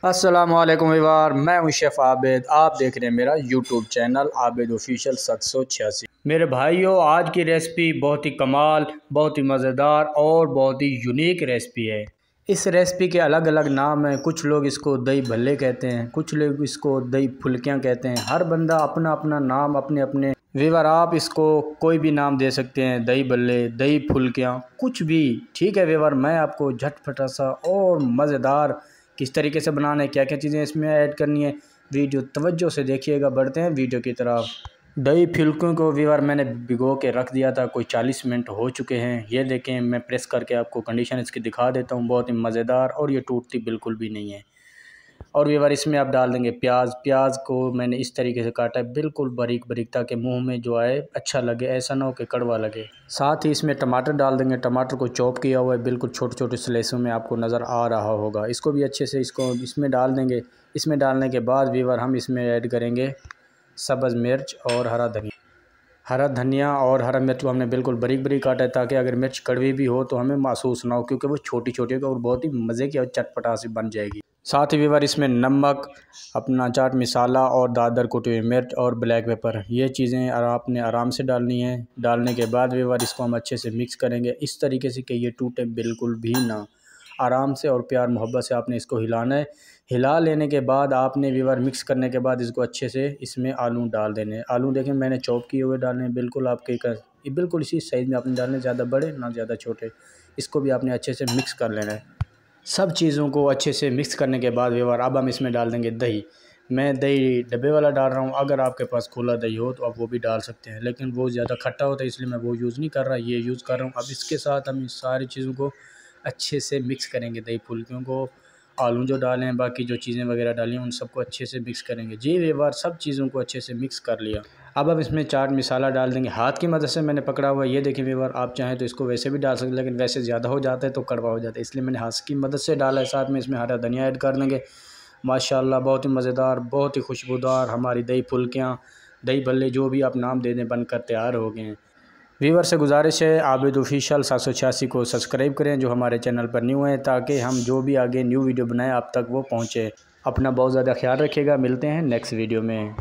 अस्सलामुअलैकुम वीवार, मैं हूं शेफ़ आबिद। आप देख रहे हैं मेरा यूट्यूब चैनल आबिद ऑफिशियल 786। मेरे भाइयों, आज की रेसिपी बहुत ही कमाल, बहुत ही मज़ेदार और बहुत ही यूनिक रेसिपी है। इस रेसिपी के अलग अलग नाम हैं। कुछ लोग इसको दही भल्ले कहते हैं, कुछ लोग इसको दही फुल्कियाँ कहते हैं। हर बंदा अपना अपना नाम अपने अपने वीवर, आप इसको कोई भी नाम दे सकते हैं, दही भल्ले, दही फुल्कियाँ, कुछ भी ठीक है वीवर। मैं आपको झटपटा सा और मज़ेदार किस तरीके से बनाना है, क्या क्या चीज़ें इसमें ऐड करनी है, वीडियो तवज्जो से देखिएगा। बढ़ते हैं वीडियो की तरफ। दही फुल्कियों को वीवर मैंने भिगो के रख दिया था, कोई 40 मिनट हो चुके हैं। ये देखें, मैं प्रेस करके आपको कंडीशन इसकी दिखा देता हूँ। बहुत ही मज़ेदार और ये टूटती बिल्कुल भी नहीं है। और वीवर इसमें आप डाल देंगे प्याज। प्याज को मैंने इस तरीके से काटा है, बिल्कुल बारीक बारीक, ताकि मुंह में जो आए अच्छा लगे, ऐसा ना हो कि कड़वा लगे। साथ ही इसमें टमाटर डाल देंगे। टमाटर को चॉप किया हुआ है, बिल्कुल छोटे छोटे स्लाइसों में आपको नज़र आ रहा होगा। इसको भी अच्छे से इसमें डाल देंगे। इसमें डालने के बाद वीवर हम इसमें ऐड करेंगे सब्ज़ मिर्च और हरा धनिया। हरा धनिया और हरा मिर्च को हमने बिल्कुल बारीक बारीक काटा है, ताकि अगर मिर्च कड़वी भी हो तो हमें महसूस ना हो, क्योंकि वो छोटी छोटी और बहुत ही मज़े की और चटपटा सी बन जाएगी। साथ ही वीवर इसमें नमक, अपना चाट मसाला और दादर कुटी हुई मिर्च और ब्लैक पेपर, ये चीज़ें आपने आराम से डालनी है। डालने के बाद वीवर इसको हम अच्छे से मिक्स करेंगे, इस तरीके से कि ये टूटे बिल्कुल भी ना। आराम से और प्यार मोहब्बत से आपने इसको हिलाना है। हिला लेने के बाद आपने वीवर मिक्स करने के बाद इसको अच्छे से इसमें आलू डाल देने हैं। आलू देखें मैंने चॉप किए हुए डालने हैं, बिल्कुल आपके बिल्कुल इसी साइज़ में आपने डालने, ज़्यादा बड़े ना ज़्यादा छोटे। इसको भी आपने अच्छे से मिक्स कर लेना है। सब चीज़ों को अच्छे से मिक्स करने के बाद वीवर अब हम इसमें डाल देंगे दही। मैं दही डब्बे वाला डाल रहा हूँ, अगर आपके पास खुला दही हो तो आप वो भी डाल सकते हैं, लेकिन वो ज़्यादा खट्टा होता है इसलिए मैं वो यूज़ नहीं कर रहा, ये यूज़ कर रहा हूँ। अब इसके साथ हम इस सारी चीज़ों को अच्छे से मिक्स करेंगे। दही फुल्कियों को, आलू जो डाले हैं, बाकी जो चीज़ें वगैरह डाली हैं, उन सबको अच्छे से मिक्स करेंगे। जी वीवर, सब चीज़ों को अच्छे से मिक्स कर लिया। अब हम इसमें चाट मसाला डाल देंगे। हाथ की मदद से मैंने पकड़ा हुआ है, ये देखिए वीवर, आप चाहें तो इसको वैसे भी डाल सकते हैं, लेकिन वैसे ज़्यादा हो जाता है तो कड़वा हो जाता है, इसलिए मैंने हाथ की मदद से डाला है। साथ में इसमें हरा धनिया ऐड कर देंगे। माशाल्लाह, बहुत ही मज़ेदार, बहुत ही खुशबूदार हमारी दही फुल्कियाँ, दही भल्ले, जो भी आप नाम दे दें, बनकर तैयार हो गए हैं। वीवर से गुजारिश है, आबिद ऑफिशियल 786 को सब्सक्राइब करें जो हमारे चैनल पर न्यू हैं, ताकि हम जो भी आगे न्यू वीडियो बनाएं आप तक वो पहुँचे। अपना बहुत ज़्यादा ख्याल रखिएगा। मिलते हैं नेक्स्ट वीडियो में।